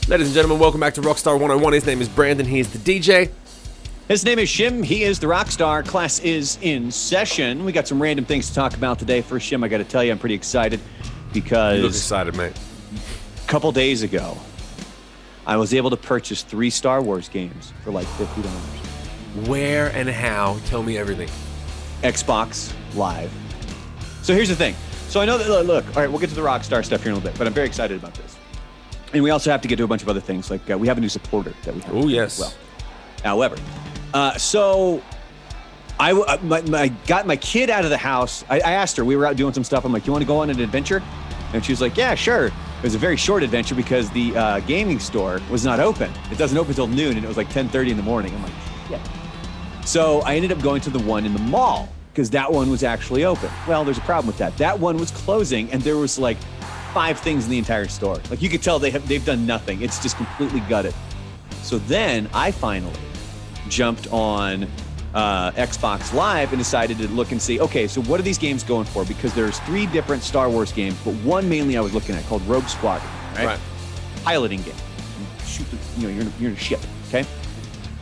Ladies and gentlemen, welcome back to Rockstar 101. His name is Brandon. He is the DJ. His name is Shim. He is the Rockstar. Class is in session. We got some random things to talk about today. First, Shim, I got to tell you, I'm pretty excited because You look excited, mate. a couple days ago, I was able to purchase 3 Star Wars games for like $50. Where and how? Tell me everything. Xbox Live. So here's the thing. So I know that, look, all right, we'll get to the Rockstar stuff here in a little bit, but I'm very excited about this. And we also have to get to a bunch of other things, like we have a new supporter that we have. Oh, yes. As well. However, so I got my kid out of the house. I asked her, we were out doing some stuff. I'm like, you want to go on an adventure? And she was like, yeah, sure. It was a very short adventure because the gaming store was not open. It doesn't open until noon, and it was like 10:30 in the morning. I'm like, shit. So I ended up going to the one in the mall because that one was actually open. Well, there's a problem with that. That one was closing, and there was like 5 things in the entire store. Like you could tell they've done nothing. It's just completely gutted. So then I finally jumped on Xbox Live and decided to look and see, okay, so what are these games going for? Because there's 3 different Star Wars games, but one mainly I was looking at called Rogue Squadron, right? Piloting game. You shoot you're in a ship, okay?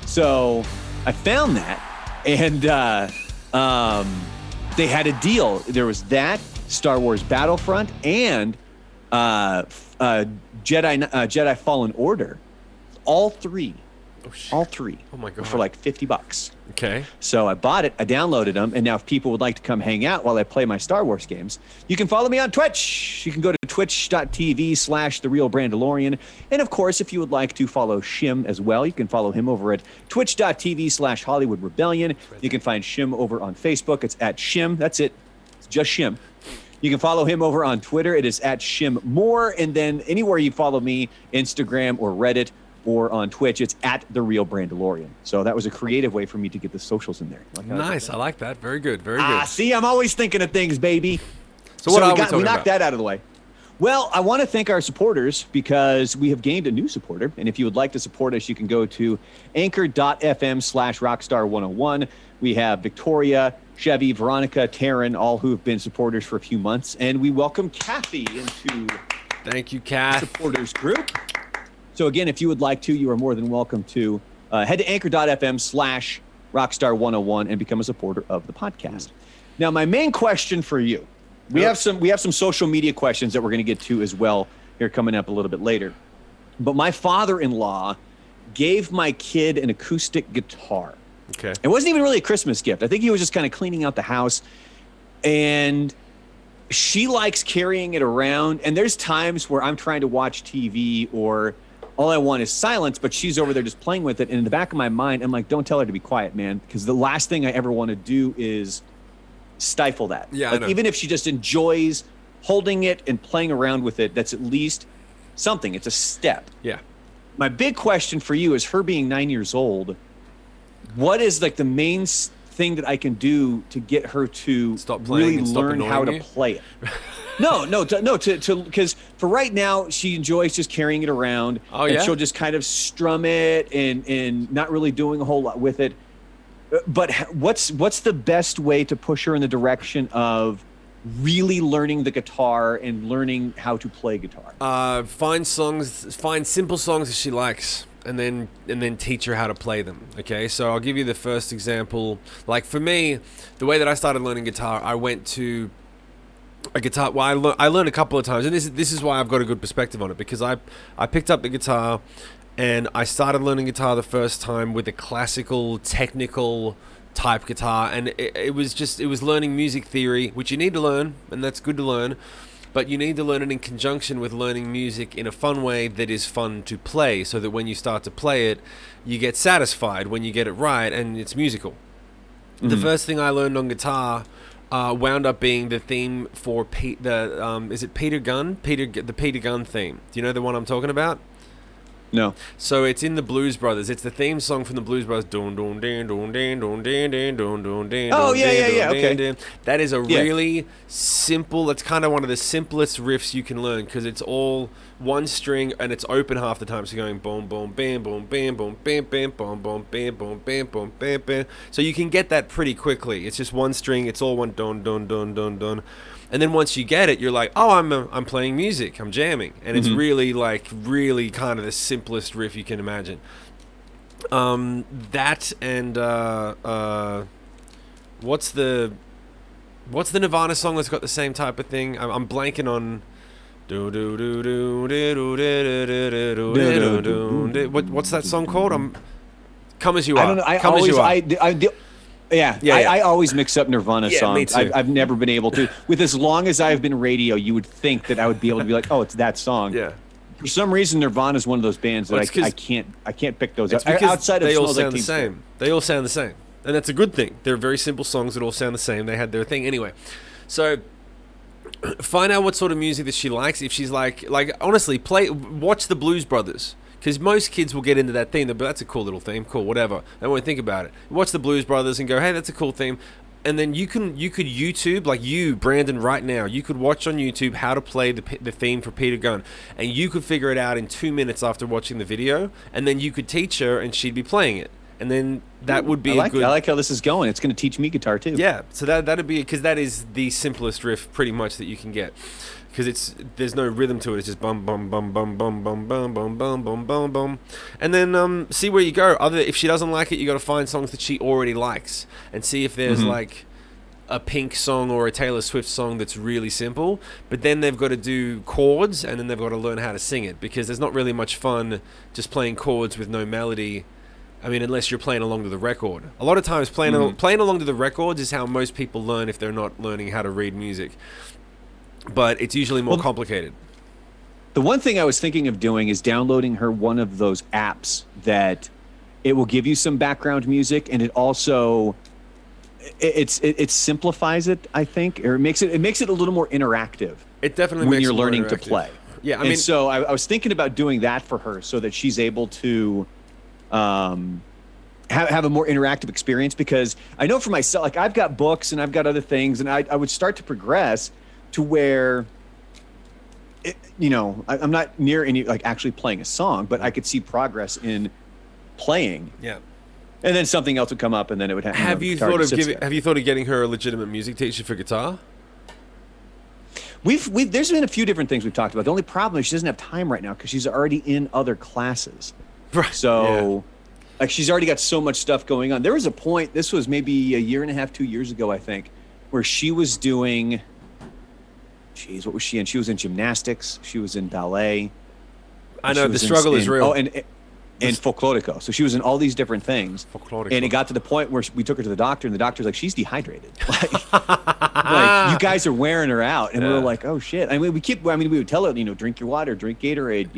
So I found that, and they had a deal. There was that, Star Wars Battlefront, and Jedi Fallen Order. All 3. Oh, shit. All 3. Oh, my God. For like $50. Okay. So I bought it, I downloaded them, and now if people would like to come hang out while I play my Star Wars games, you can follow me on Twitch. You can go to twitch.tv/TheRealBrandalorian. And of course, if you would like to follow Shim as well, you can follow him over at twitch.tv/Hollywood Rebellion. You can find Shim over on Facebook. It's at Shim. That's it. It's just Shim. You can follow him over on Twitter. It is at ShimMore. And then anywhere you follow me, Instagram or Reddit or on Twitch, it's at The Real Brandalorian. So that was a creative way for me to get the socials in there. Nice. I like that. Very good. Very good. See, I'm always thinking of things, baby. So what are we we talking knocked about? that out of the way. Well, I want to thank our supporters because we have gained a new supporter. And if you would like to support us, you can go to anchor.fm/Rockstar101. We have Victoria, Chevy, Veronica, Taryn, all who have been supporters for a few months. And we welcome Kathy into Thank you, the Kath. supporters group. So again, if you would like to, you are more than welcome to head to anchor.fm/Rockstar101 and become a supporter of the podcast. Now, my main question for you, we have some social media questions that we're going to get to as well here coming up a little bit later. But my father-in-law gave my kid an acoustic guitar. Okay. It wasn't even really a Christmas gift. I think he was just kind of cleaning out the house, and she likes carrying it around. And there's times where I'm trying to watch TV or all I want is silence, but she's over there just playing with it. And in the back of my mind, I'm like, don't tell her to be quiet, man, because the last thing I ever want to do is stifle that. Yeah, like, I know. even if she just enjoys holding it and playing around with it, that's at least something. It's a step. Yeah. My big question for you is, her being 9 years old, what is like the main thing that I can do to get her to Stop playing really and stop learn how to annoying you? play it? No, because for right now she enjoys just carrying it around. Oh, and yeah? she'll just kind of strum it and not really doing a whole lot with it. But what's the best way to push her in the direction of really learning the guitar and learning how to play guitar? Find simple songs that she likes, and then teach her how to play them. Okay, so I'll give you the first example. Like for me, the way that I started learning guitar, I went to a guitar. Well, I learned a couple of times, and this is why I've got a good perspective on it, because I picked up the guitar, and I started learning guitar the first time with a classical, technical type guitar, and it was learning music theory, which you need to learn, and that's good to learn. But you need to learn it in conjunction with learning music in a fun way that is fun to play, so that when you start to play it, you get satisfied when you get it right and it's musical. Mm-hmm. The first thing I learned on guitar wound up being the theme for is it Peter Gunn? The Peter Gunn theme. Do you know the one I'm talking about? No. So it's in the Blues Brothers. It's the theme song from the Blues Brothers. Oh, yeah. Okay. That is a really simple. That's kind of one of the simplest riffs you can learn, because it's all one string, and it's open half the time. So going boom, boom, bam, boom, bam, boom, bam, bam, boom, boom, bam, boom, bam, boom, bam, bam. So you can get that pretty quickly. It's just one string. It's all one don, don, don, don, don. And then once you get it, you're like, oh, I'm playing music. I'm jamming. And it's really kind of the simplest riff you can imagine. That and what's the Nirvana song that's got the same type of thing? I'm blanking on. What's that song called? Come As You Are. I don't know. Come As You Are. I always mix up Nirvana songs. Me too. I've never been able to. With as long as I've been radio, you would think that I would be able to be like, oh, it's that song. Yeah. For some reason, Nirvana is one of those bands that I can't pick those up. Outside of they all Smells sound Like the Teen same. Spirit. They all sound the same, and that's a good thing. They're very simple songs that all sound the same. They had their thing anyway. So find out what sort of music that she likes. If she's like honestly, watch the Blues Brothers. Because most kids will get into that theme. But that's a cool little theme. Cool, whatever. They won't think about it. Watch the Blues Brothers and go, hey, that's a cool theme. And then you could YouTube, like you, Brandon, right now, you could watch on YouTube how to play the theme for Peter Gunn. And you could figure it out in 2 minutes after watching the video. And then you could teach her and she'd be playing it. And then that would be good... I like how this is going. It's going to teach me guitar too. Yeah, so that'd be... Because that is the simplest riff pretty much that you can get. Because there's no rhythm to it. It's just bum bum bum bum bum bum bum bum bum bum bum bum, and then see where you go. If she doesn't like it, you got to find songs that she already likes and see if there's like a Pink song or a Taylor Swift song that's really simple. But then they've got to do chords, and then they've got to learn how to sing it, because there's not really much fun just playing chords with no melody. I mean, unless you're playing along to the record. A lot of times playing along to the records is how most people learn if they're not learning how to read music. But it's usually more complicated. The one thing I was thinking of doing is downloading her one of those apps that it will give you some background music, and it also it simplifies it, I think, or it makes it a little more interactive. It definitely when makes you're it more learning to interactive. play. Yeah, I mean, so I was thinking about doing that for her so that she's able to have a more interactive experience, because I know for myself, like I've got books and I've got other things, and I would start to progress to where, I'm not near any like actually playing a song, but I could see progress in playing. Yeah. And then something else would come up, and then it would happen. Have you thought of getting her a legitimate music teacher for guitar? There's been a few different things we've talked about. The only problem is she doesn't have time right now because she's already in other classes. Right. So, like, she's already got so much stuff going on. There was a point, this was maybe a year and a half, 2 years ago, I think, where she was doing, what was she in? She was in gymnastics. She was in ballet. I know, the struggle is real. Oh, and folklorico. So she was in all these different things. Folklorico. And it got to the point where we took her to the doctor, and the doctor's like, she's dehydrated. Like, you guys are wearing her out. And we were like, oh, shit. I mean, we would tell her, drink your water, drink Gatorade,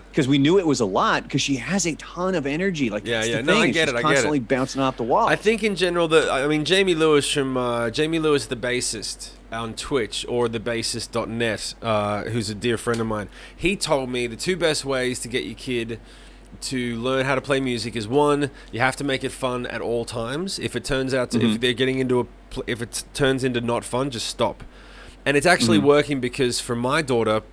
because we knew it was a lot, because she has a ton of energy. Like, that's the thing. No, I get it. She's constantly bouncing off the wall. I think in general, Jamie Lewis the bassist on Twitch, or thebassist.net, who's a dear friend of mine, he told me the two best ways to get your kid to learn how to play music is, one, you have to make it fun at all times. If it turns out to, if they're getting into if it turns into not fun, just stop. And it's actually working, because for my daughter,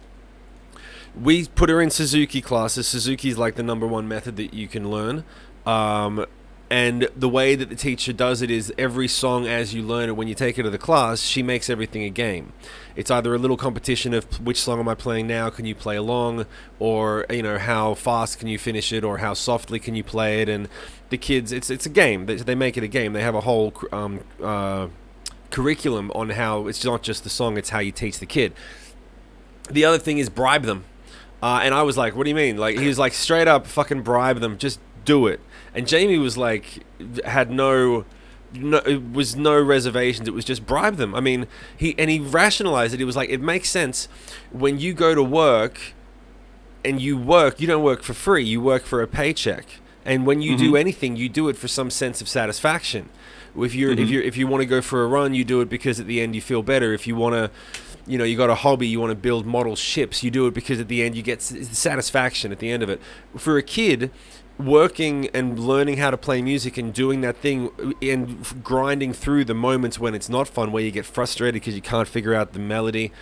we put her in Suzuki classes. Suzuki's like the #1 method that you can learn. And the way that the teacher does it is every song as you learn it, when you take her to the class, she makes everything a game. It's either a little competition of which song am I playing now, can you play along, or how fast can you finish it, or how softly can you play it. And the kids, it's a game. They make it a game. They have a whole curriculum on how it's not just the song, it's how you teach the kid. The other thing is bribe them. And I was like, what do you mean? Like, he was like, straight up fucking bribe them, just do it. And Jamie was like, had no reservations. It was just bribe them. I mean, he rationalized it. He was like, it makes sense when you go to work and you don't work for free. You work for a paycheck. And when you do anything, you do it for some sense of satisfaction. If you want to go for a run, you do it because at the end you feel better. If you want to, you got a hobby, you want to build model ships, you do it because at the end you get satisfaction at the end of it. For a kid, working and learning how to play music and doing that thing and grinding through the moments when it's not fun, where you get frustrated because you can't figure out the melody,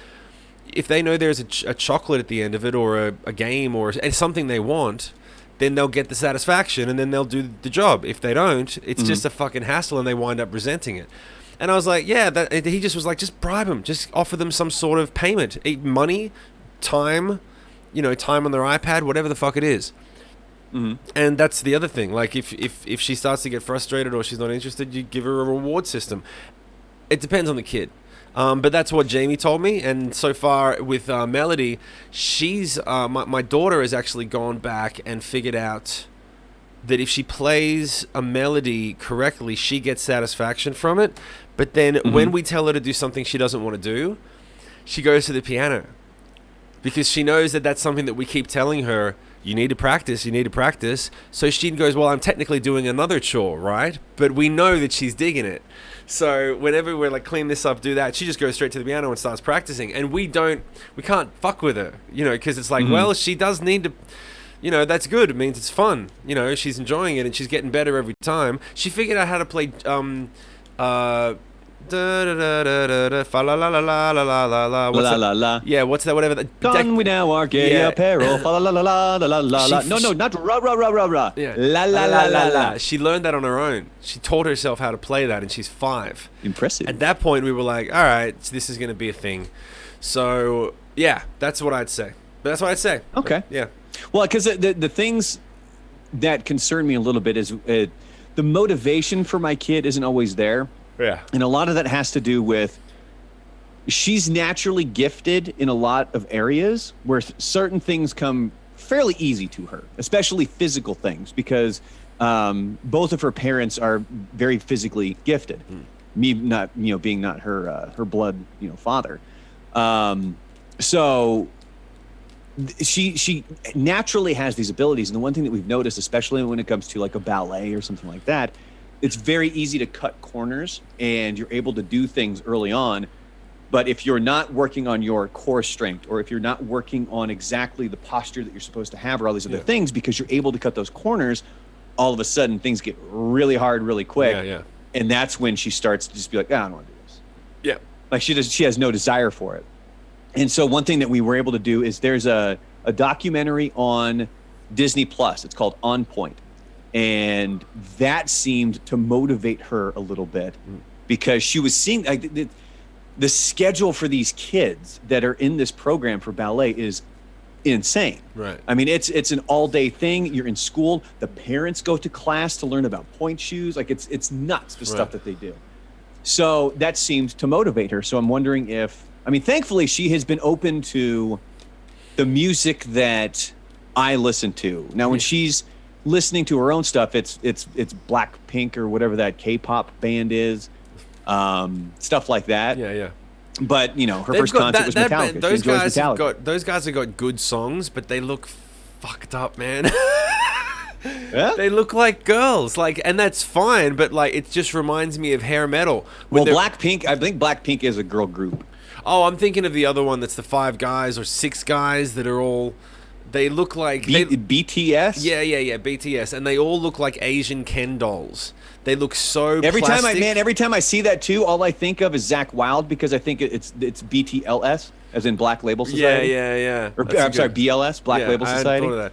if they know there's a chocolate at the end of it, or a game, or something they want, then they'll get the satisfaction, and then they'll do the job. If they don't, it's just a fucking hassle, and they wind up resenting it. And I was like, yeah, he just was like, just bribe them, just offer them some sort of payment, money, time, time on their iPad, whatever the fuck it is. And that's the other thing. Like, if she starts to get frustrated or she's not interested, you give her a reward system. It depends on the kid. But that's what Jamie told me. And so far with Melody, she's my daughter has actually gone back and figured out that if she plays a melody correctly, she gets satisfaction from it. But then when we tell her to do something she doesn't want to do, she goes to the piano. Because she knows that that's something that we keep telling her, you need to practice, you need to practice. So she goes, well, I'm technically doing another chore, right? But we know that she's digging it. So whenever we're like, clean this up, do that, she just goes straight to the piano and starts practicing. And we can't fuck with her, because it's like, well, she does need to, that's good. It means it's fun. She's enjoying it and she's getting better every time. She figured out how to play, da da da da da da fa la la la la la la la la la la la. Yeah, what's that? Whatever. Gone we now are gay apparel. Fa la la la la la la la. No, not ra ra ra ra ra. Yeah. La la la la la. She learned that on her own. She taught herself how to play that, and she's 5. Impressive. At that point, we were like, all right, this is going to be a thing. So yeah, that's what I'd say. Okay. But, yeah. Well, because the things that concern me a little bit is the motivation for my kid isn't always there. Yeah. And a lot of that has to do with she's naturally gifted in a lot of areas where certain things come fairly easy to her, especially physical things, because both of her parents are very physically gifted. Me not, being not her blood, father. So she naturally has these abilities. And the one thing that we've noticed, especially when it comes to like a ballet or something like that, it's very easy to cut corners and you're able to do things early on. But if you're not working on your core strength, or if you're not working on exactly the posture that you're supposed to have, or all these other things, because you're able to cut those corners, all of a sudden things get really hard really quick. Yeah. And that's when she starts to just be like, I don't want to do this. Yeah. Like she has no desire for it. And so one thing that we were able to do is there's a documentary on Disney Plus. It's called On Point. And that seemed to motivate her a little bit because she was seeing like the schedule for these kids that are in this program for ballet is insane. Right. I mean, it's an all-day thing. You're in school. The parents go to class to learn about point shoes. Like it's nuts, the stuff that they do. So that seemed to motivate her. So I'm wondering thankfully she has been open to the music that I listen to. Now, when she's listening to her own stuff, it's Blackpink or whatever that K-pop band is, stuff like that. Yeah. But her first concert was Metallica. Those she enjoys Metallica. Those guys have got good songs, but they look fucked up, man. Yeah? They look like girls, and that's fine. But it just reminds me of hair metal. Well, Blackpink, I think Blackpink is a girl group. Oh, I'm thinking of the other one. That's the 5 guys or 6 guys that are all. They look like BTS. Yeah, BTS, and they all look like Asian Ken dolls. They look so every plastic. every time I see that too, all I think of is Zakk Wylde, because I think it's BTLS, as in Black Label Society. Yeah. Or I'm sorry, BLS, Black Label Society. I hadn't thought of that.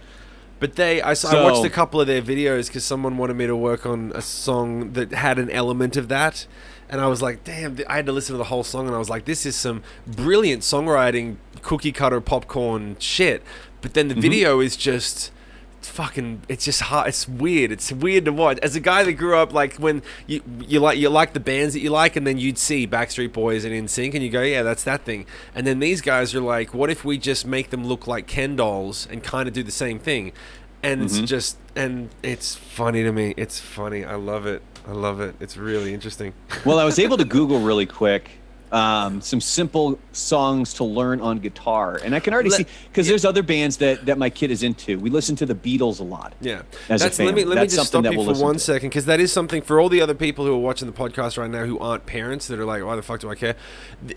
But I watched a couple of their videos because someone wanted me to work on a song that had an element of that. And I was like, damn, I had to listen to the whole song, and I was like, this is some brilliant songwriting, cookie cutter popcorn shit. But then the video is just fucking, it's just hard. It's weird. It's weird to watch. As a guy that grew up when you like the bands that you like, and then you'd see Backstreet Boys and NSYNC, and you go, yeah, that's that thing. And then these guys are like, what if we just make them look like Ken dolls and kind of do the same thing? And it's just, and it's funny to me. It's funny. I love it. It's really interesting. Well, I was able to Google really quick some simple songs to learn on guitar, and I can already see, because there's other bands that my kid is into. We listen to the Beatles a lot. Yeah, as a family. Let me just stop you for 1 second, because that is something for all the other people who are watching the podcast right now who aren't parents, that are like, why the fuck do I care?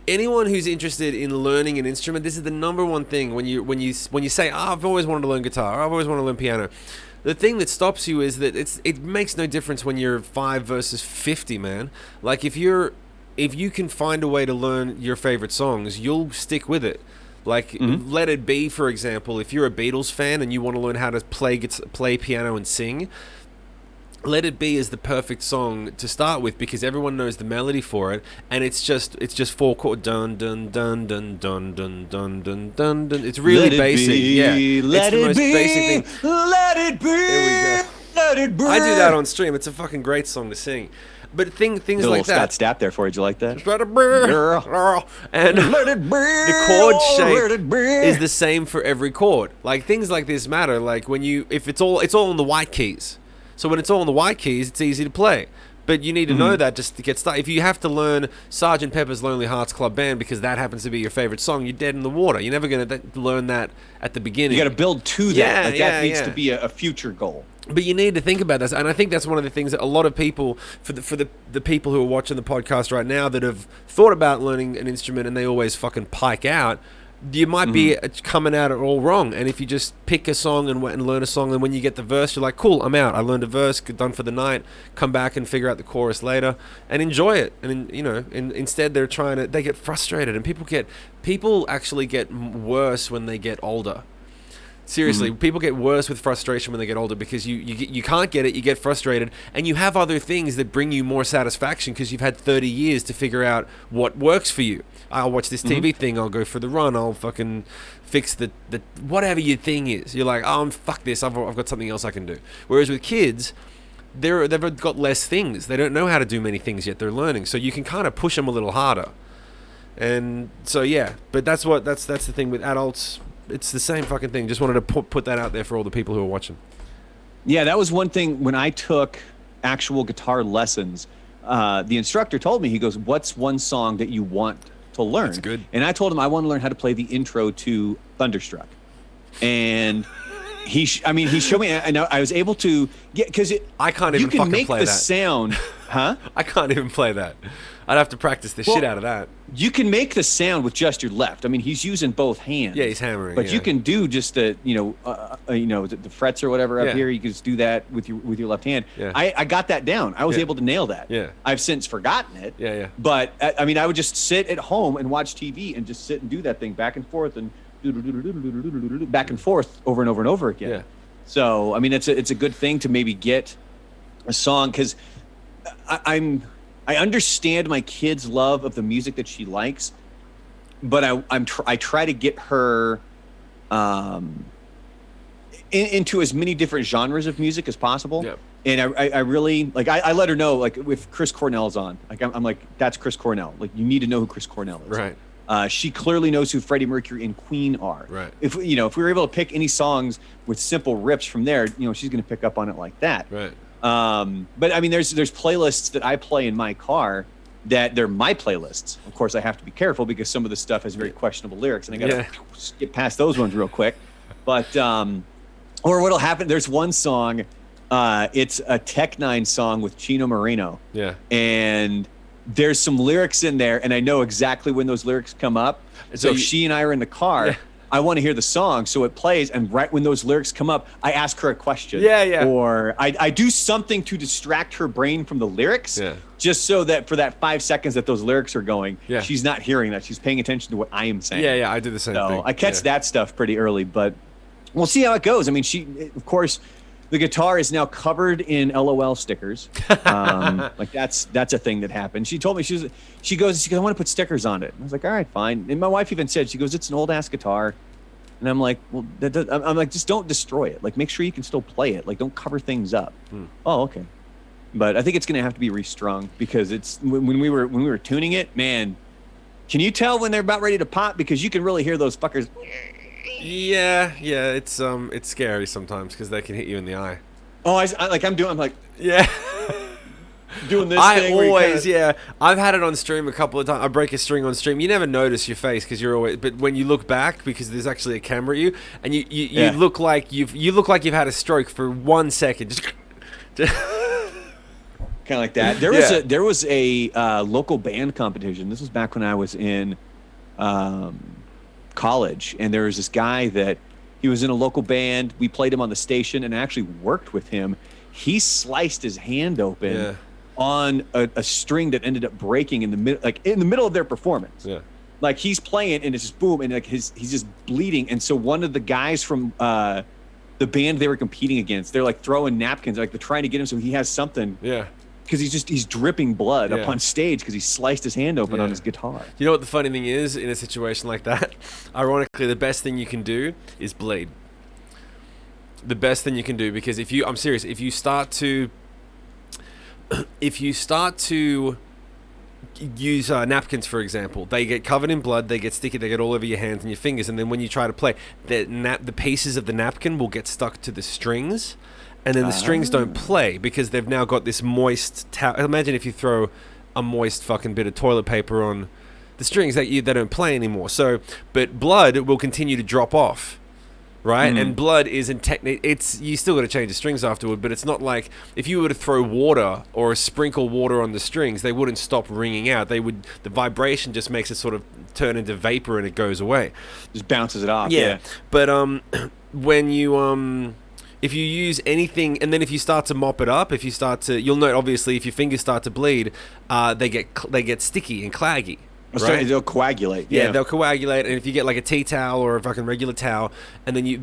Anyone who's interested in learning an instrument, this is the number one thing when you say, I've always wanted to learn guitar, I've always wanted to learn piano. The thing that stops you is that it makes no difference when you're 5 versus 50, man. Like if you can find a way to learn your favorite songs, you'll stick with it. Like Let It Be, for example. If you're a Beatles fan and you want to learn how to play piano and sing, Let It Be is the perfect song to start with because everyone knows the melody for it, and it's just 4 chord dun dun dun dun dun dun dun dun dun dun. It's really basic. It's the most basic thing. Let it be. Here we go. Let it be. I do that on stream. It's a fucking great song to sing. But things like little that. Scott Stapp there for you. Did you like that? And Let it be. the chord Let shape it be. is the same for every chord. Like things like this matter. Like if it's all in the white keys. So when it's all in the white keys, it's easy to play. But you need to know that just to get started. If you have to learn Sgt. Pepper's Lonely Hearts Club Band because that happens to be your favorite song, you're dead in the water. You're never going to learn that at the beginning. You got to build to that. Yeah, that needs to be a future goal. But you need to think about this, and I think that's one of the things that a lot of people, for the people who are watching the podcast right now that have thought about learning an instrument and they always fucking pike out, you might be coming at it all wrong. And if you just pick a song and learn a song, and when you get the verse, you're like, cool, I'm out. I learned a verse, done for the night. Come back and figure out the chorus later and enjoy it. And instead they get frustrated, and people actually get worse when they get older. Seriously, people get worse with frustration when they get older because you can't get it, you get frustrated, and you have other things that bring you more satisfaction because you've had 30 years to figure out what works for you. I'll watch this TV thing, I'll go for the run, I'll fucking fix the whatever your thing is. You're like, oh, fuck this, I've got something else I can do. Whereas with kids, they've got less things. They don't know how to do many things yet, they're learning. So you can kind of push them a little harder. And so, yeah, but that's the thing with adults. It's the same fucking thing. Just wanted to put that out there for all the people who are watching. Yeah, that was one thing when I took actual guitar lessons. The instructor told me, he goes, "What's one song that you want to learn?" That's good. And I told him I want to learn how to play the intro to Thunderstruck. And he showed me, and I was able to get, because I can't even fucking play that. You can make the sound, huh? I can't even play that. I'd have to practice the shit out of that. You can make the sound with just your left. I mean, he's using both hands. Yeah, he's hammering. But you can do just the frets or whatever up here. You can just do that with your left hand. Yeah. I got that down. I was able to nail that. Yeah. I've since forgotten it. Yeah. But I mean, I would just sit at home and watch TV and just sit and do that thing back and forth and back and forth over and over and over again. Yeah. So I mean, it's a good thing to maybe get a song, because I understand my kid's love of the music that she likes, but I try to get her into as many different genres of music as possible. Yep. And I really, like, I let her know, like, if Chris Cornell's on, like, I'm like, that's Chris Cornell. Like, you need to know who Chris Cornell is. Right. She clearly knows who Freddie Mercury and Queen are. Right. If we were able to pick any songs with simple rips from there, she's going to pick up on it like that. Right. But I mean, there's playlists that I play in my car that they're my playlists. Of course, I have to be careful because some of the stuff has very questionable lyrics, and I gotta get past those ones real quick. But or what'll happen? There's one song, it's a Tech Nine song with Chino Moreno. Yeah. And there's some lyrics in there, and I know exactly when those lyrics come up. So if she and I are in the car. Yeah. I want to hear the song, so it plays, and right when those lyrics come up, I ask her a question. Yeah. Or I do something to distract her brain from the lyrics, just so that for that 5 seconds that those lyrics are going, she's not hearing that. She's paying attention to what I am saying. Yeah, I do the same thing. I catch that stuff pretty early, but we'll see how it goes. I mean, of course, the guitar is now covered in LOL stickers. Like that's a thing that happened. She told me, she goes, I want to put stickers on it. I was like, all right, fine. And my wife even said, she goes, it's an old ass guitar. And I'm like, well, I'm like, just don't destroy it. Like, make sure you can still play it. Like, don't cover things up. Oh, okay. But I think it's going to have to be restrung, because it's when we were tuning it, man. Can you tell when they're about ready to pop? Because you can really hear those fuckers. Yeah. It's scary sometimes because they can hit you in the eye. Oh, I'm like, yeah. Doing this I thing always, I've had it on stream a couple of times. I break a string on stream. You never notice your face because you're always, but when you look back, because there's actually a camera at you, and you look like you've had a stroke for 1 second. Just kind of like that. There was a local band competition. This was back when I was in college, and there was this guy that he was in a local band. We played him on the station, and I actually worked with him. He sliced his hand open. Yeah. On a string that ended up breaking in the middle of their performance. Yeah. like he's playing and it's just boom, and like he's just bleeding. And so one of the guys from the band they were competing against, they're like throwing napkins, like they're trying to get him so he has something. Yeah. Because he's dripping blood up on stage because he sliced his hand open on his guitar. You know what the funny thing is in a situation like that? Ironically, the best thing you can do is bleed. The best thing you can do, because I'm serious, if you start to use napkins, for example, they get covered in blood, they get sticky, they get all over your hands and your fingers, and then when you try to play, the pieces of the napkin will get stuck to the strings, and then the strings don't play because they've now got this moist towel. Imagine if you throw a moist fucking bit of toilet paper on the strings, they don't play anymore. So, but blood will continue to drop off. Right? And blood is you still got to change the strings afterward, but it's not like if you were to throw water or sprinkle water on the strings, they wouldn't stop ringing out. The vibration just makes it sort of turn into vapor and it goes away. Just bounces it off. Yeah. But when you if you use anything, and then if you start to mop it up, you'll note obviously if your fingers start to bleed, they get sticky and claggy. Right? They'll coagulate. Yeah, they'll coagulate, and if you get like a tea towel or a fucking regular towel, and then your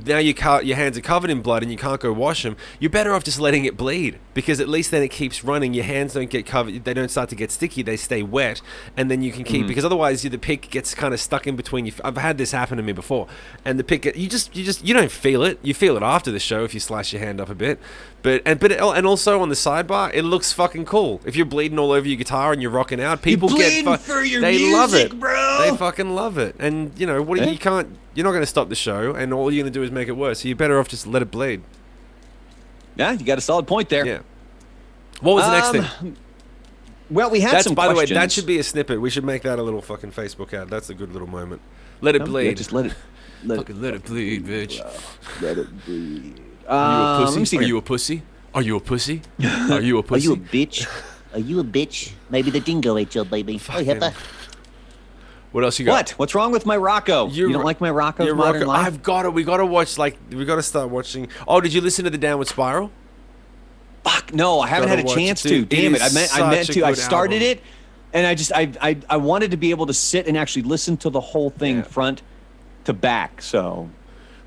hands are covered in blood and you can't go wash them, you're better off just letting it bleed, because at least then it keeps running. Your hands don't get covered, they don't start to get sticky, they stay wet, and then you can keep, because otherwise the pick gets kind of stuck in between you. I've had this happen to me before, and the pick, you don't feel it. You feel it after the show if you slice your hand up a bit. And also on the sidebar, it looks fucking cool. If you're bleeding all over your guitar and you're rocking out, people they love it, bro. They fucking love it. And you know what? You're not going to stop the show, and all you're going to do is make it worse. So you're better off just let it bleed. Yeah, you got a solid point there. Yeah. What was the next thing? Well, we had some. By questions. the way, that should be a snippet. We should make that a little fucking Facebook ad. That's a good little moment. Let it bleed. Yeah, just let it. Let it bleed, bitch. Let it bleed. Are you a pussy? Are you a pussy? Are you a pussy? Are you a bitch? Are you a bitch? Maybe the dingo ate your baby. Oh, Hippa. What else you got? What's wrong with my Rocco? You don't like my Rocco's Modern Life? We got to watch, we got to start watching. Oh, did you listen to the Downward Spiral? Fuck, no, I haven't had a chance to. Damn it. I meant to. I started it, and I wanted to be able to sit and actually listen to the whole thing front to back, so...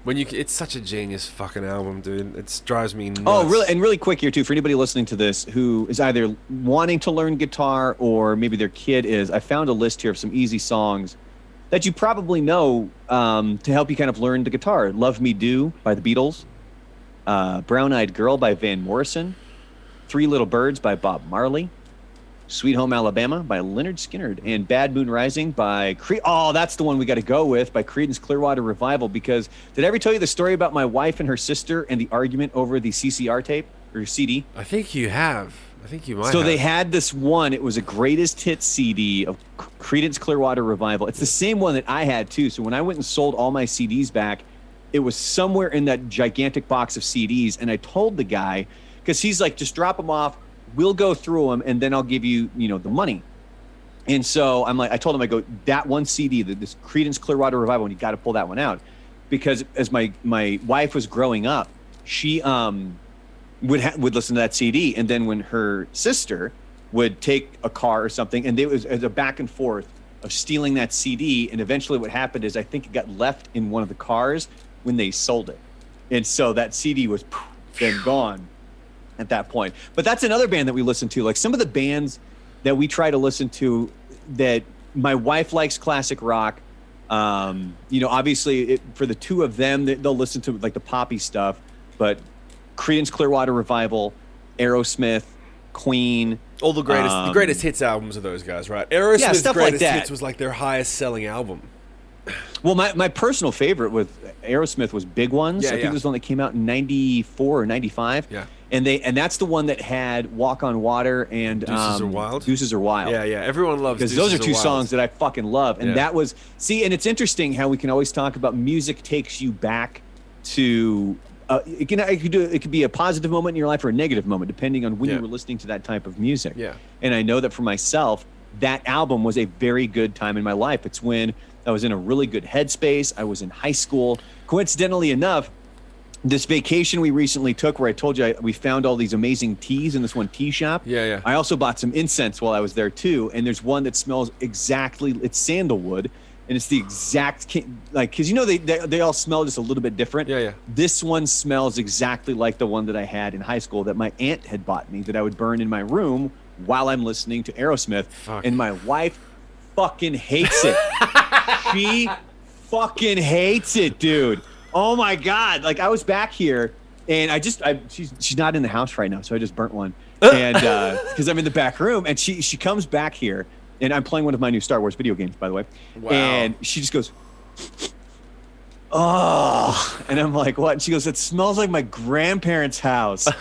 It's such a genius fucking album, dude. It drives me nuts. Oh, really? And really quick here too, for anybody listening to this who is either wanting to learn guitar or maybe their kid is, I found a list here of some easy songs that you probably know to help you kind of learn the guitar. "Love Me Do" by the Beatles, "Brown Eyed Girl" by Van Morrison, "Three Little Birds" by Bob Marley, "Sweet Home Alabama" by Leonard Skinner, and "Bad Moon Rising" by that's the one we got to go with, by Creedence Clearwater Revival. Because did I ever tell you the story about my wife and her sister and the argument over the CCR tape or CD? I think you have. I think you might. So they had this one. It was a greatest hits CD of Creedence Clearwater Revival. It's the same one that I had too. So when I went and sold all my CDs back, it was somewhere in that gigantic box of CDs. And I told the guy, because he's like, just drop them off. We'll go through them, and then I'll give you, the money. And so I told him, I go, that one CD, this Creedence Clearwater Revival, and you got to pull that one out. Because as my wife was growing up, she would listen to that CD. And then when her sister would take a car or something, and it was a back and forth of stealing that CD. And eventually what happened is I think it got left in one of the cars when they sold it. And so that CD was then gone at that point. But that's another band that we listen to. Like some of the bands that we try to listen to, that my wife likes classic rock. Obviously for the two of them, they'll listen to like the poppy stuff, but Creedence Clearwater Revival, Aerosmith, Queen, all the greatest hits albums of those guys, right? Aerosmith's greatest hits was like their highest selling album. Well, my personal favorite with Aerosmith was Big Ones. I think it was the one that came out in 94 or 95. Yeah. And that's the one that had Walk on Water and Deuces Are Wild. Deuces Are Wild. Yeah. Everyone loves because Deuces those are two Wild. songs that I fucking love. And that was and it's interesting how we can always talk about music takes you back to it could be a positive moment in your life or a negative moment depending on when you were listening to that type of music. Yeah. And I know that for myself, that album was a very good time in my life. It's when I was in a really good headspace. I was in high school. Coincidentally enough, this vacation we recently took where I told you we found all these amazing teas in this one tea shop. Yeah. I also bought some incense while I was there too. And there's one that smells exactly, it's sandalwood. and it's the exact like, because they all smell just a little bit different. Yeah. This one smells exactly like the one that I had in high school that my aunt had bought me, that I would burn in my room while I'm listening to Aerosmith. Fuck. And my wife fucking hates it. She fucking hates it, dude. Oh my God. Like, I was back here and she's not in the house right now, so I just burnt one. And because I'm in the back room, and she comes back here, and I'm playing one of my new Star Wars video games, by the way. Wow. And she just goes, oh, and I'm like, what? And she goes, it smells like my grandparents' house. I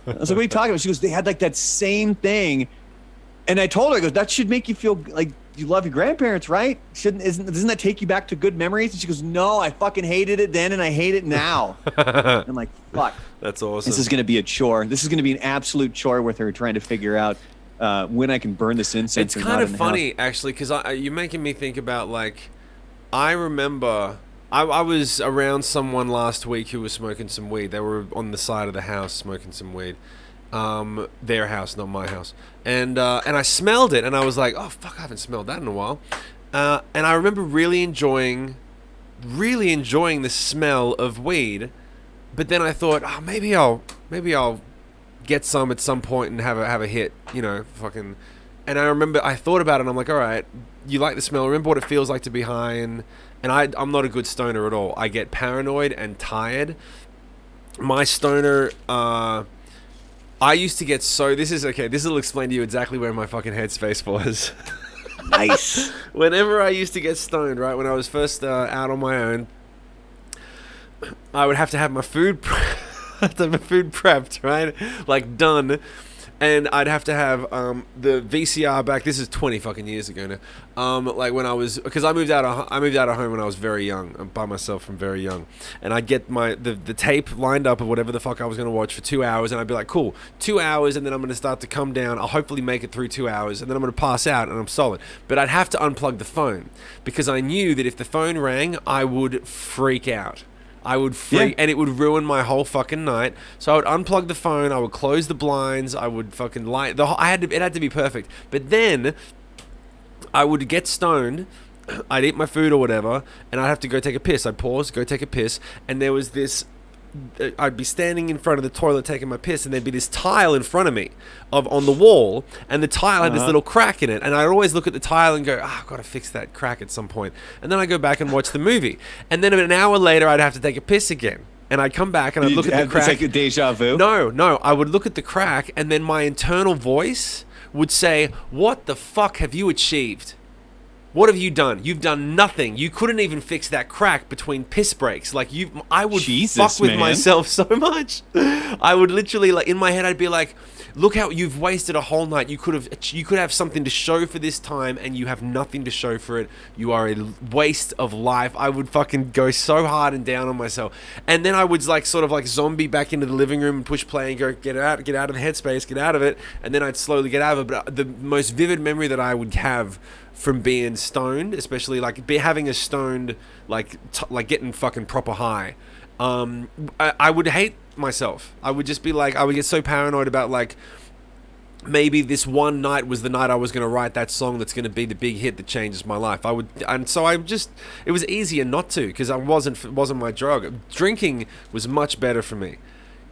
was like, what are you talking about? She goes, they had like that same thing. And I told her, I go, that should make you feel like you love your grandparents, right? Doesn't that take you back to good memories? And she goes, no, I fucking hated it then and I hate it now. I'm like, fuck. That's awesome. This is going to be a chore. This is going to be an absolute chore with her trying to figure out when I can burn this incense. It's kind of funny, actually, because you're making me think about, like, I remember I was around someone last week who was smoking some weed. They were on the side of the house smoking some weed. Their house, not my house. And I smelled it, and I was like, oh, fuck, I haven't smelled that in a while. And I remember really enjoying the smell of weed. But then I thought, oh, maybe I'll get some at some point and have a hit, fucking. And I remember I thought about it, and I'm like, all right, you like the smell. Remember what it feels like to be high, and I'm not a good stoner at all. I get paranoid and tired. My stoner, I used to get so. This will explain to you exactly where my fucking headspace was. Nice. Whenever I used to get stoned, right, when I was first out on my own, I would have to have my food prepped, right? Like, done. And I'd have to have the VCR back. This is 20 fucking years ago now. Like when because I moved out of home when I was very young, by myself from very young. And I'd get the tape lined up of whatever the fuck I was gonna watch for 2 hours, and I'd be like, cool, 2 hours, and then I'm gonna start to come down. I'll hopefully make it through 2 hours, and then I'm gonna pass out, and I'm solid. But I'd have to unplug the phone because I knew that if the phone rang, I would freak out. I would freak, and it would ruin my whole fucking night. So I would unplug the phone, I would close the blinds, I would fucking light it had to be perfect. But then I would get stoned, I'd eat my food or whatever, and I'd have to go take a piss. I'd pause, go take a piss, and there was this. I'd be standing in front of the toilet taking my piss, and there'd be this tile in front of me on the wall, and the tile had this little crack in it, and I'd always look at the tile and go, I've got to fix that crack at some point. And then I'd go back and watch the movie, and then an hour later I'd have to take a piss again, and I'd come back and I'd look at the crack. It's like a deja vu? No, I would look at the crack, and then my internal voice would say, what the fuck have you achieved? What have you done? You've done nothing. You couldn't even fix that crack between piss breaks. Like, I would fuck with myself so much. I would literally, like, in my head, I'd be like, look how you've wasted a whole night. You could have something to show for this time, and you have nothing to show for it. You are a waste of life. I would fucking go so hard and down on myself. And then I would, like, sort of like zombie back into the living room and push play and go, get out of the headspace, get out of it. And then I'd slowly get out of it. But the most vivid memory that I would have from being stoned, especially like having a stoned, like getting fucking proper high, I would hate myself. I would just be like, I would get so paranoid about, like, maybe this one night was the night I was going to write that song that's going to be the big hit that changes my life. It was easier not to, because it wasn't my drug. Drinking was much better for me.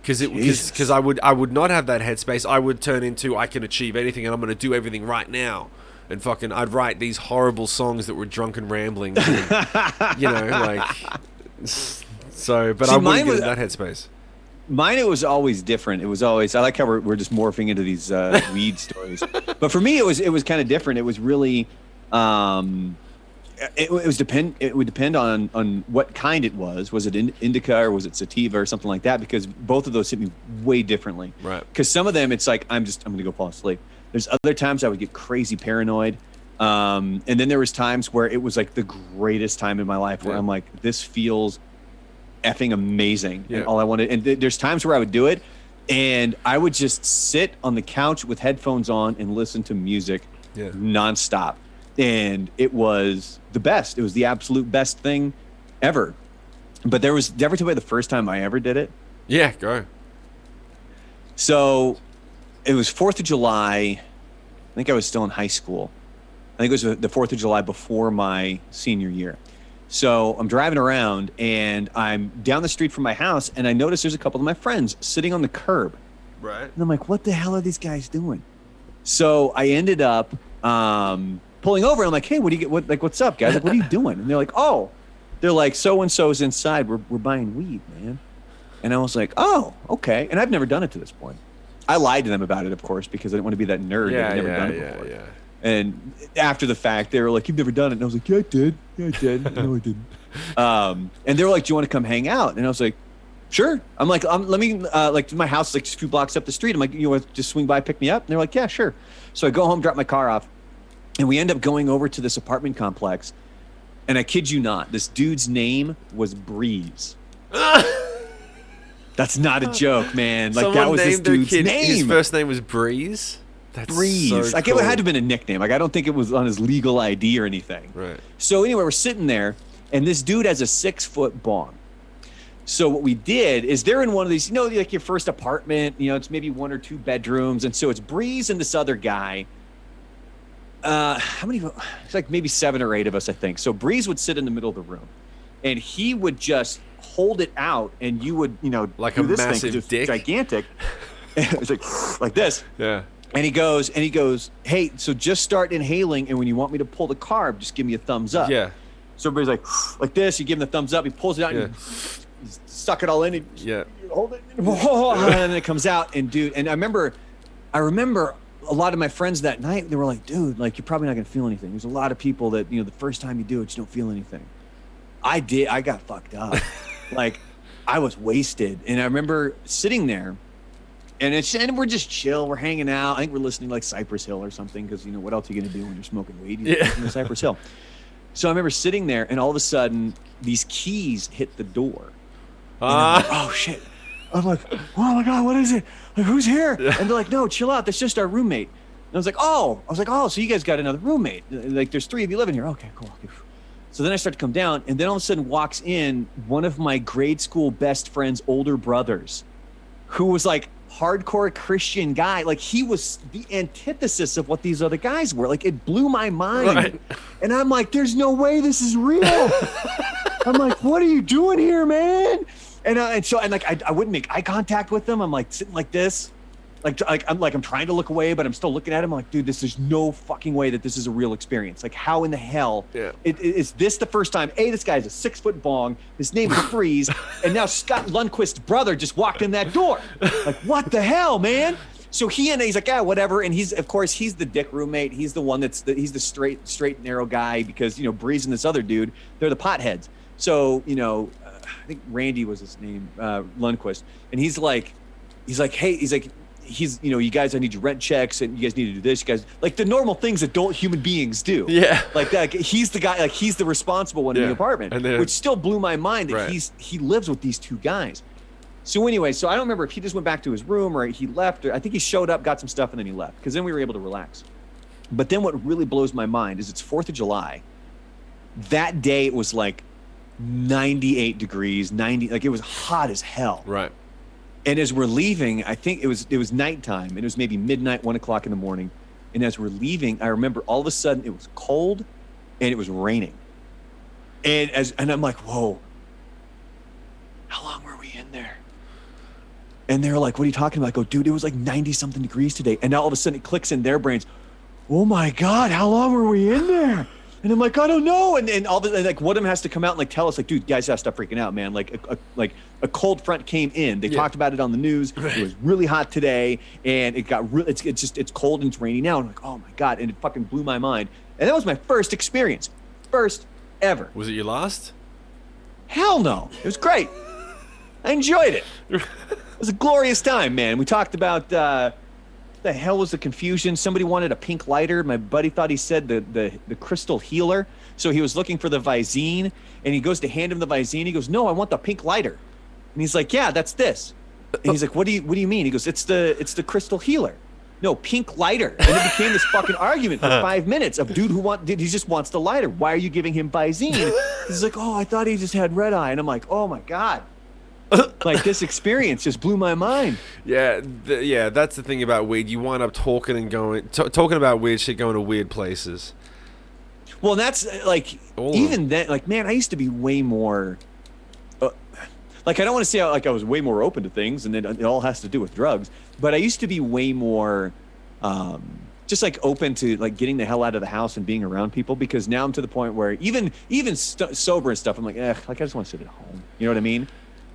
Because I would not have that headspace. I would turn into, I can achieve anything and I'm going to do everything right now. And fucking, I'd write these horrible songs that were drunken ramblings. And, like, so, but I wouldn't get in that headspace. Mine, it was always different. It was always, I like how we're just morphing into these weed stories. But for me, it was kind of different. It was really, it would depend on what kind it was. Was it indica or was it sativa or something like that? Because both of those hit me way differently. Right. Because some of them, it's like, I'm going to go fall asleep. There's other times I would get crazy paranoid. And then there was times where it was like the greatest time in my life where I'm like, this feels effing amazing. Yeah. And all I wanted, and there's times where I would do it and I would just sit on the couch with headphones on and listen to music nonstop. And it was the best. It was the absolute best thing ever. But did I ever tell you the first time I ever did it? Yeah, go. So it was 4th of July. I think I was still in high school. think it was the 4th of July before my senior year. So I'm driving around and I'm down the street from my house and I notice there's a couple of my friends sitting on the curb. Right. And I'm like, what the hell are these guys doing? So I ended up pulling over. And I'm like, hey, what do you get? What's up, guys? Like, what are you doing? And they're like, oh, they're like, so-and-so's inside. We're buying weed, man. And I was like, oh, okay. And I've never done it to this point. I lied to them about it, of course, because I didn't want to be that nerd that had never done it before. Yeah. And after the fact, they were like, you've never done it. And I was like, yeah, I did. Yeah, I did. No, I didn't. And they were like, do you want to come hang out? And I was like, sure. I'm like, let me, like, my house is like just a few blocks up the street. I'm like, you want to just swing by, pick me up? And they're like, yeah, sure. So I go home, drop my car off, and we end up going over to this apartment complex. And I kid you not, this dude's name was Breeze. That's not a joke, man. Like, Someone that was this named their dude's kid, name. His first name was Breeze? That's Breeze. so Like, cool. it had to have been a nickname. Like, I don't think it was on his legal ID or anything. Right. So anyway, we're sitting there, and this dude has a 6-foot bong. So what we did is they're in one of these, you know, like your first apartment, you know, it's maybe 1 or 2 bedrooms. And so it's Breeze and this other guy. How many? It's like maybe 7 or 8 of us, I think. So Breeze would sit in the middle of the room, and he would just hold it out, and you would, you know, like do a this massive thing, 'cause it's dick? gigantic. It's like this. Yeah. And he goes, hey, so just start inhaling, and when you want me to pull the carb, just give me a thumbs up. Yeah. So everybody's like this. You give him the thumbs up. He pulls it out, and you suck it all in. And Yeah. you hold it, and then it comes out. And dude, and I remember a lot of my friends that night. They were like, dude, like, you're probably not gonna feel anything. There's a lot of people that, you know, the first time you do it, you don't feel anything. I did. I got fucked up. Like, I was wasted, and I remember sitting there. And we're just chill. We're hanging out. I think we're listening to like Cypress Hill or something, because, you know, what else are you going to do when you're smoking weed? You listen to Cypress Hill. So I remember sitting there, and all of a sudden, these keys hit the door. And I'm like, oh, shit. I'm like, oh, my God, what is it? Like, who's here? And they're like, no, chill out. That's just our roommate. And I was like, oh, so you guys got another roommate. Like, there's 3 of you living here. Okay, cool. So then I start to come down, and then all of a sudden walks in one of my grade school best friend's older brothers, who was like, hardcore Christian guy. Like, he was the antithesis of what these other guys were. Like, it blew my mind. Right. And I'm like, there's no way this is real. I'm like, what are you doing here, man? And I wouldn't make eye contact with them. I'm like sitting like this. I'm trying to look away, but I'm still looking at him. I'm like, dude, this is no fucking way that this is a real experience. Like, how in the hell is this the first time? This guy's a 6-foot bong. His name is Freeze, and now Scott Lundquist's brother just walked in that door. Like, what the hell, man? So he's like, yeah, whatever. And he's the dick roommate. He's the one he's the straight and narrow guy, because, you know, Breeze and this other dude, they're the potheads. So, you know, I think Randy was his name, Lundquist, and he's like, hey, you know, you guys, I need your rent checks, and you guys need to do this. You guys, like, the normal things adult human beings do. Yeah. Like that. He's the guy, like, he's the responsible one in the apartment, which still blew my mind that he lives with these 2 guys. So anyway, I don't remember if he just went back to his room or he left, or I think he showed up, got some stuff, and then he left, because then we were able to relax. But then what really blows my mind is it's 4th of July. That day it was like 98 degrees, like, it was hot as hell. Right. And as we're leaving, I think it was nighttime, and it was maybe midnight, 1 o'clock in the morning. And as we're leaving, I remember all of a sudden it was cold and it was raining. And I'm like, whoa, how long were we in there? And they're like, what are you talking about? I go, dude, it was like 90 something degrees today. And now all of a sudden it clicks in their brains. Oh my God, how long were we in there? And I'm like, I don't know. And all the, like, one of them has to come out and like tell us, like, dude, guys gotta stop freaking out, man. Like a cold front came in. They talked about it on the news. It was really hot today, and it got it's cold and it's raining now. And I'm like, oh my God. And it fucking blew my mind. And that was my first experience. First ever. Was it your last? Hell no. It was great. I enjoyed it. It was a glorious time, man. We talked about the hell was the confusion? Somebody wanted a pink lighter. My buddy thought he said the crystal healer. So he was looking for the Visine, and he goes to hand him the Visine. He goes, no, I want the pink lighter. And he's like, yeah, that's this. And he's like, what do you mean? He goes, it's the crystal healer. No, pink lighter. And it became this fucking argument for 5 minutes of dude he just wants the lighter. Why are you giving him Visine? He's like, oh, I thought he just had red eye. And I'm like, oh my God. Like, this experience just blew my mind. Yeah, that's the thing about weed. You wind up talking and talking about weird shit, going to weird places. Well, that's like All of even then, like man, I used to be way more. Like I don't want to say like I was way more open to things, and it all has to do with drugs. But I used to be way more, just like open to like getting the hell out of the house and being around people. Because now I'm to the point where even sober and stuff, I'm like, like I just want to sit at home. You know what I mean?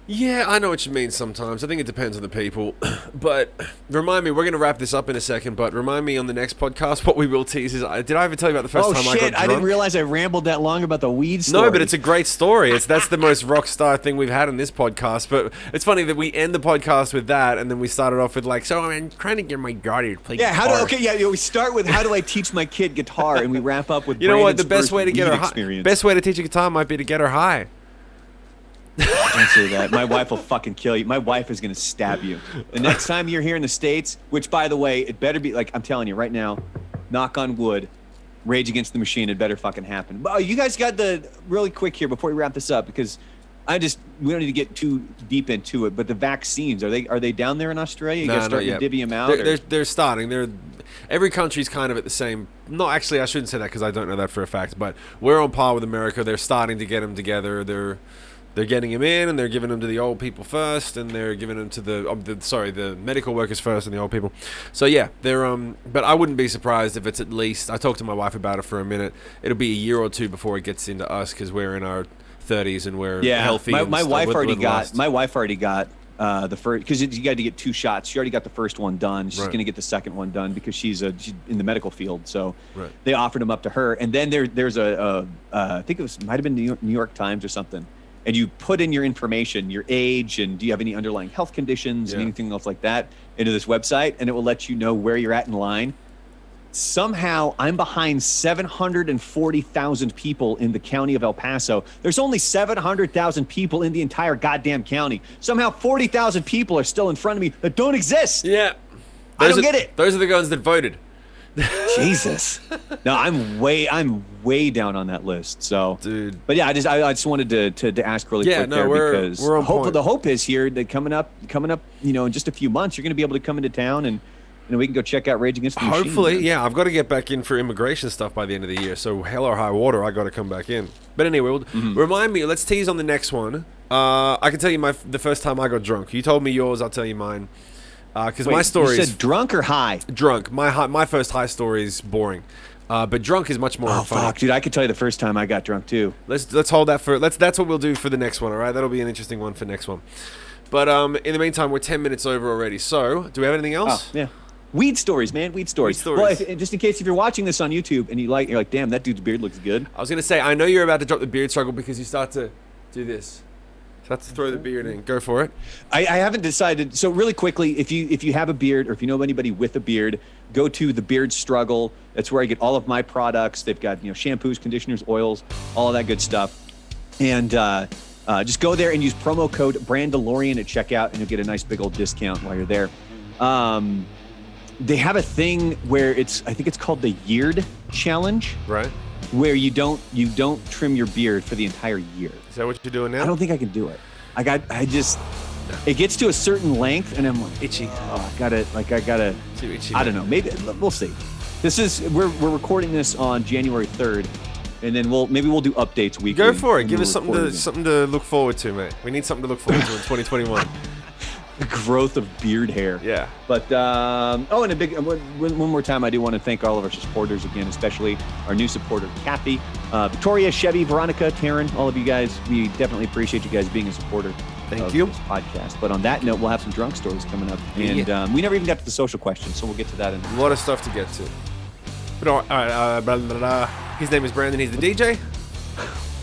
Yeah, I know what you mean sometimes. I think it depends on the people. But remind me, we're going to wrap this up in a second, but remind me on the next podcast what we will tease is, did I ever tell you about the first time I got drunk? I didn't realize I rambled that long about the weed story. No, but it's a great story. That's the most Rockstar thing we've had in this podcast. But it's funny that we end the podcast with that, and then we started off with like, so I'm trying to get my daughter to play guitar. We start with how do I teach my kid guitar, and we wrap up with you know what? The Brandon's best way to get her experience. best way to teach a guitar might be to get her high. Don't say that. My wife will fucking kill you. My wife is going to stab you. The next time you're here in the States, which, by the way, it better be, like, I'm telling you right now, knock on wood, Rage Against the Machine, it better fucking happen. But you guys got really quick here before we wrap this up, because we don't need to get too deep into it, but the vaccines, are they down there in Australia? You guys starting to divvy them out? They're starting. Every country's kind of at the same. No, actually, I shouldn't say that because I don't know that for a fact, but we're on par with America. They're starting to get them together. They're getting them in, and they're giving them to the old people first, and they're giving them to the medical workers first, and the old people. So yeah, but I wouldn't be surprised if it's at least. I talked to my wife about it for a minute. It'll be a year or two before it gets into us because we're in our 30s and we're healthy. My wife already got the first, because you got to get 2 shots. She already got the first one done. She's going to get the second one done because she's in the medical field. So they offered them up to her, and then there's I think might have been New York Times or something. And you put in your information, your age, and do you have any underlying health conditions and anything else like that into this website, and it will let you know where you're at in line. Somehow, I'm behind 740,000 people in the county of El Paso. There's only 700,000 people in the entire goddamn county. Somehow, 40,000 people are still in front of me that don't exist. Yeah. I don't get it. Those are the guns that voted. Jesus. No, I'm way down on that list. So, dude. But yeah, I just wanted to ask really quick there because we're on point. The hope is here that coming up, in just a few months, you're going to be able to come into town and we can go check out Rage Against the Machine. Hopefully, yeah. I've got to get back in for immigration stuff by the end of the year. So hell or high water, I got to come back in. But anyway, remind me. Let's tease on the next one. I can tell you the first time I got drunk. You told me yours. I'll tell you mine. Because my story is drunk or high? Drunk. My first high story is boring, but drunk is much more fun. Oh fuck, dude! I could tell you the first time I got drunk too. Let's hold that for that's what we'll do for the next one. All right, that'll be an interesting one for next one. But in the meantime, we're 10 minutes over already. So do we have anything else? Oh, yeah. Weed stories, man. Weed stories. Well, just in case if you're watching this on YouTube and you're like, damn, that dude's beard looks good. I was gonna say, I know you're about to drop the beard struggle because you start to do this. Start to throw the beard in. Go for it. I haven't decided. So really quickly, if you have a beard or if you know anybody with a beard, go to the Beard Struggle. That's where I get all of my products. They've got shampoos, conditioners, oils, all of that good stuff. And just go there and use promo code Brandalorian at checkout, and you'll get a nice big old discount while you're there. They have a thing where I think it's called the Yeared Challenge. Right. Where you don't trim your beard for the entire year. Is that what you're doing now? I don't think I can do it. It gets to a certain length and I'm like itchy. Oh, I gotta. Too itchy. I don't know. Maybe we'll see. We're recording this on January 3rd, and then maybe we'll do updates weekly. Go for it. Give us something to look forward to, mate. We need something to look forward to in 2021. The growth of beard hair. Yeah. But and one more time, I do want to thank all of our supporters again, especially our new supporter, Kathy, Victoria, Chevy, Veronica, Taryn, all of you guys. We definitely appreciate you guys being a supporter. Thank you. This podcast. But on that note, we'll have some drunk stories coming up, and we never even got to the social questions, so we'll get to that in a lot of stuff to get to. But all right, his name is Brandon. He's the DJ.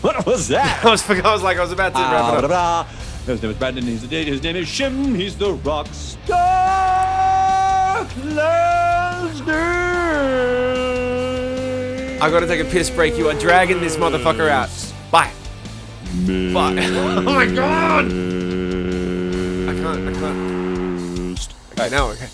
What was that? I was about to wrap it up. His name is Brandon. He's the DJ. His name is Shim. He's the Rockstar. I gotta take a piss break. You are dragging this motherfucker out. Bye. Bye. Oh my god! I can't. Alright, now okay.